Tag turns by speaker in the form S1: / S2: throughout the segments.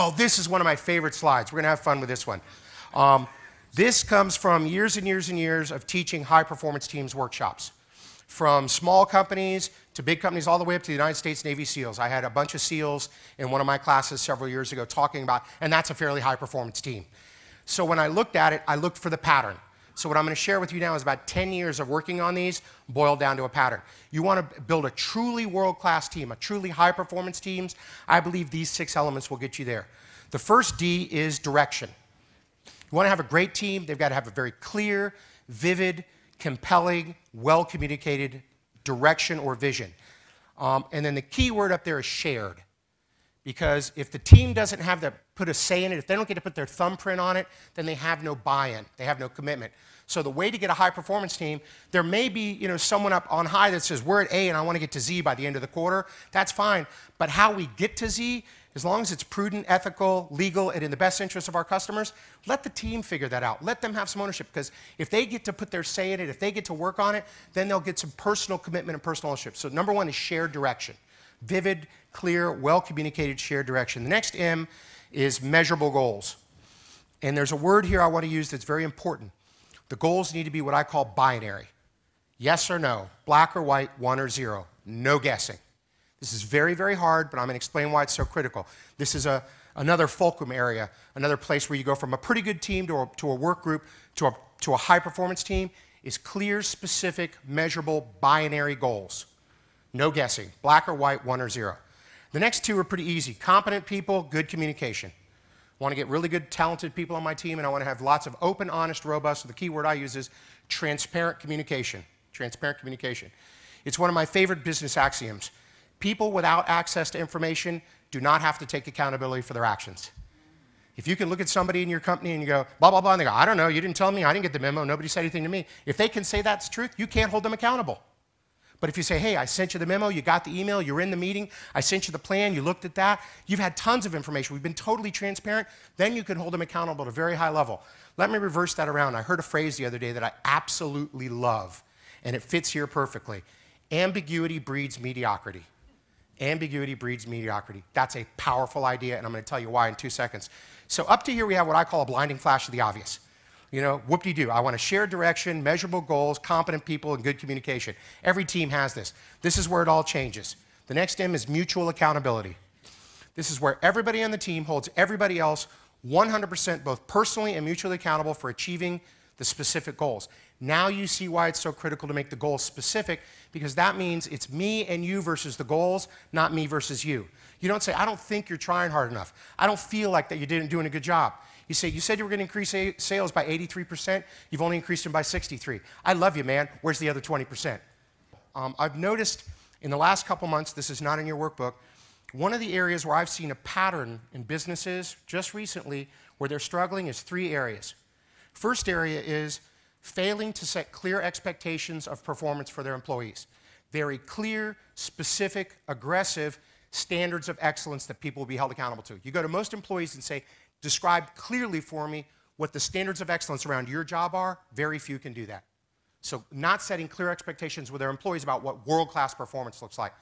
S1: Oh, this is one of my favorite slides. We're going to have fun with this one. This comes from years and years and years of teaching high-performance teams workshops. From small companies to big companies, all the way up to the United States Navy SEALs. I had a bunch of SEALs in one of my classes several years ago talking about, and that's a fairly high-performance team. So when I looked at it, I looked for the pattern. So what I'm going to share with you now is about 10 years of working on these boiled down to a pattern. You want to build a truly world-class team, a truly high-performance teams. I believe these 6 elements will get you there. The first D is direction. You want to have a great team, they've got to have a very clear, vivid, compelling, well-communicated direction or vision. And then the key word up there is shared. Because if the team doesn't have to put a say in it, if they don't get to put their thumbprint on it, then they have no buy-in, they have no commitment. So the way to get a high-performance team, there may be someone up on high that says, we're at A and I want to get to Z by the end of the quarter. That's fine. But how we get to Z, as long as it's prudent, ethical, legal, and in the best interest of our customers, let the team figure that out. Let them have some ownership, because if they get to put their say in it, if they get to work on it, then they'll get some personal commitment and personal ownership. So number 1 is shared direction. Vivid, clear, well-communicated shared direction. The next M is measurable goals. And there's a word here I want to use that's very important. The goals need to be what I call binary. Yes or no, black or white, 1 or 0. No guessing. This is very, very hard, but I'm going to explain why it's so critical. This is another fulcrum area, another place where you go from a pretty good team to a work group to a high-performance team, is clear, specific, measurable, binary goals. No guessing. Black or white, 1 or 0. The next 2 are pretty easy. Competent people, good communication. I want to get really good, talented people on my team, and I want to have lots of open, honest, robust. So the key word I use is transparent communication. Transparent communication. It's one of my favorite business axioms. People without access to information do not have to take accountability for their actions. If you can look at somebody in your company and you go, blah, blah, blah, and they go, I don't know, you didn't tell me, I didn't get the memo, nobody said anything to me. If they can say that's truth, you can't hold them accountable. But if you say, hey, I sent you the memo, you got the email, you're in the meeting, I sent you the plan, you looked at that, you've had tons of information, we've been totally transparent, then you can hold them accountable at a very high level. Let me reverse that around. I heard a phrase the other day that I absolutely love, and it fits here perfectly. Ambiguity breeds mediocrity. Ambiguity breeds mediocrity. That's a powerful idea, and I'm going to tell you why in 2 seconds. So up to here, we have what I call a blinding flash of the obvious. Whoop-de-doo. I want a shared direction, measurable goals, competent people, and good communication. Every team has this. This is where it all changes. The next M is mutual accountability. This is where everybody on the team holds everybody else 100% both personally and mutually accountable for achieving the specific goals. Now you see why it's so critical to make the goals specific, because that means it's me and you versus the goals, not me versus you. You don't say, I don't think you're trying hard enough. I don't feel like that you didn't doing a good job. You say, you said you were going to increase sales by 83%. You've only increased them by 63. I love you, man. Where's the other 20%? I've noticed in the last couple months, this is not in your workbook, one of the areas where I've seen a pattern in businesses just recently where they're struggling is 3 areas. First area is failing to set clear expectations of performance for their employees. Very clear, specific, aggressive standards of excellence that people will be held accountable to. You go to most employees and say, describe clearly for me what the standards of excellence around your job are. Very few can do that. So not setting clear expectations with their employees about what world-class performance looks like.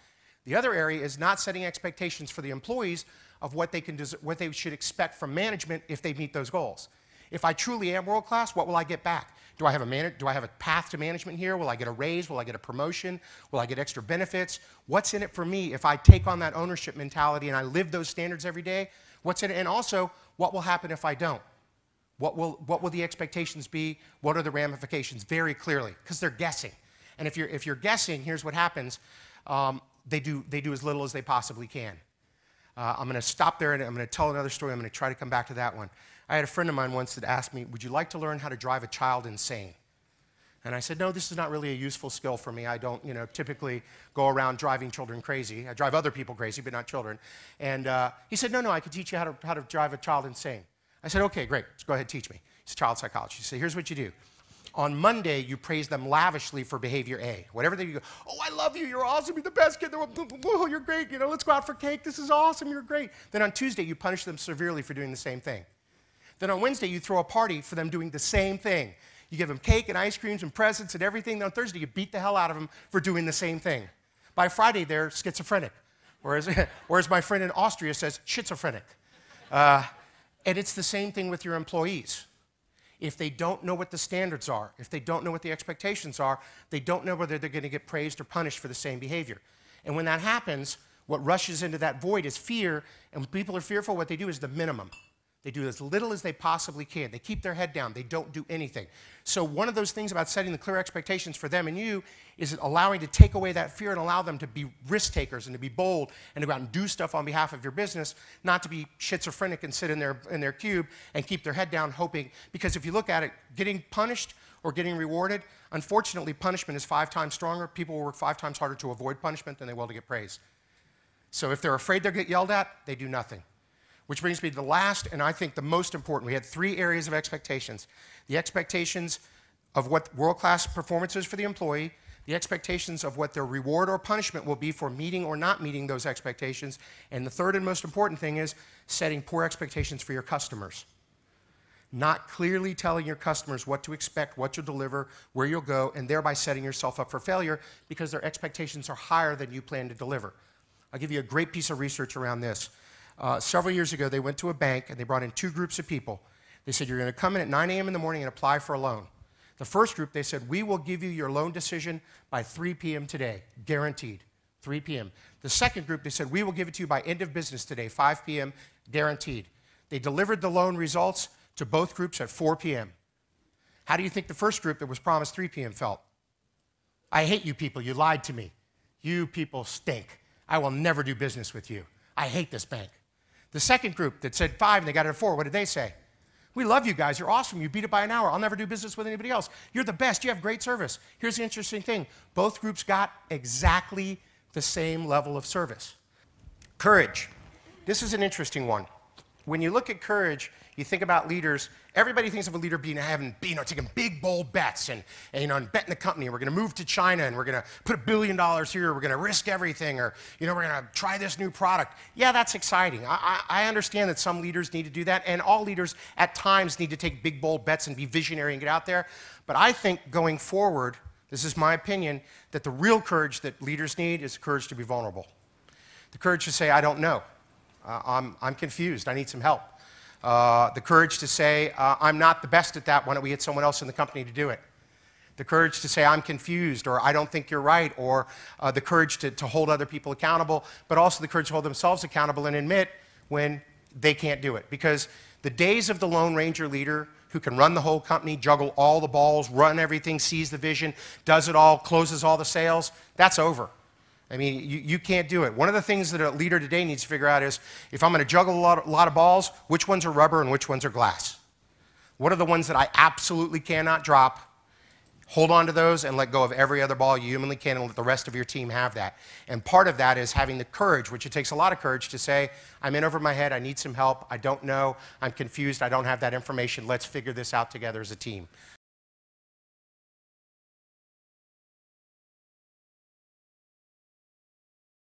S1: The other area is not setting expectations for the employees of what they should expect from management if they meet those goals. If I truly am world-class, what will I get back? Do I have a path to management here? Will I get a raise? Will I get a promotion? Will I get extra benefits? What's in it for me if I take on that ownership mentality and I live those standards every day? What's in it? And also, what will happen if I don't? What will the expectations be? What are the ramifications? Very clearly, because they're guessing. And if you're guessing, here's what happens. They do as little as they possibly can. I'm going to stop there and I'm going to tell another story. I'm going to try to come back to that one. I had a friend of mine once that asked me, would you like to learn how to drive a child insane? And I said, no, this is not really a useful skill for me. I don't typically go around driving children crazy. I drive other people crazy, but not children. And he said, no, I could teach you how to drive a child insane. I said, okay, great. Let's go ahead and teach me. He's a child psychologist. He said, here's what you do. On Monday, you praise them lavishly for behavior A. Whatever they go, oh, I love you. You're awesome. You're the best kid. Oh, you're great. Let's go out for cake. This is awesome. You're great. Then on Tuesday, you punish them severely for doing the same thing. Then on Wednesday, you throw a party for them doing the same thing. You give them cake and ice creams and presents and everything. Then on Thursday, you beat the hell out of them for doing the same thing. By Friday, they're schizophrenic, whereas my friend in Austria says schizophrenic. And it's the same thing with your employees. If they don't know what the standards are, if they don't know what the expectations are, they don't know whether they're going to get praised or punished for the same behavior. And when that happens, what rushes into that void is fear, and when people are fearful, what they do is the minimum. They do as little as they possibly can. They keep their head down. They don't do anything. So one of those things about setting the clear expectations for them and you is allowing to take away that fear and allow them to be risk takers and to be bold and to go out and do stuff on behalf of your business, not to be schizophrenic and sit in their cube and keep their head down hoping. Because if you look at it, getting punished or getting rewarded, unfortunately, punishment is 5 times stronger. People will work 5 times harder to avoid punishment than they will to get praise. So if they're afraid they'll get yelled at, they do nothing. Which brings me to the last, and I think the most important. We had 3 areas of expectations. The expectations of what world-class performance is for the employee, the expectations of what their reward or punishment will be for meeting or not meeting those expectations, and the third and most important thing is setting poor expectations for your customers. Not clearly telling your customers what to expect, what you'll deliver, where you'll go, and thereby setting yourself up for failure because their expectations are higher than you plan to deliver. I'll give you a great piece of research around this. Several years ago, they went to a bank and they brought in 2 groups of people. They said, you're going to come in at 9 a.m. in the morning and apply for a loan. The first group, they said, we will give you your loan decision by 3 p.m. today, guaranteed, 3 p.m. The second group, they said, we will give it to you by end of business today, 5 p.m., guaranteed. They delivered the loan results to both groups at 4 p.m. How do you think the first group that was promised 3 p.m. felt? I hate you people. You lied to me. You people stink. I will never do business with you. I hate this bank. The second group that said 5 and they got it at 4, what did they say? We love you guys. You're awesome. You beat it by an hour. I'll never do business with anybody else. You're the best. You have great service. Here's the interesting thing. Both groups got exactly the same level of service. Courage. This is an interesting one. When you look at courage, you think about leaders. Everybody thinks of a leader taking big, bold bets and betting the company. We're going to move to China and we're going to put $1 billion here. We're going to risk everything, or we're going to try this new product. Yeah, that's exciting. I understand that some leaders need to do that, and all leaders at times need to take big, bold bets and be visionary and get out there. But I think going forward, this is my opinion, that the real courage that leaders need is the courage to be vulnerable. The courage to say, I don't know. I'm confused. I need some help. The courage to say, I'm not the best at that, why don't we get someone else in the company to do it? The courage to say, I'm confused, or I don't think you're right, or the courage to hold other people accountable, but also the courage to hold themselves accountable and admit when they can't do it. Because the days of the Lone Ranger leader who can run the whole company, juggle all the balls, run everything, sees the vision, does it all, closes all the sales, that's over. I mean, you can't do it. One of the things that a leader today needs to figure out is, if I'm going to juggle a lot of balls, which ones are rubber and which ones are glass? What are the ones that I absolutely cannot drop? Hold on to those and let go of every other ball you humanly can, and let the rest of your team have that. And part of that is having the courage, which it takes a lot of courage to say, I'm in over my head, I need some help, I don't know, I'm confused, I don't have that information, let's figure this out together as a team.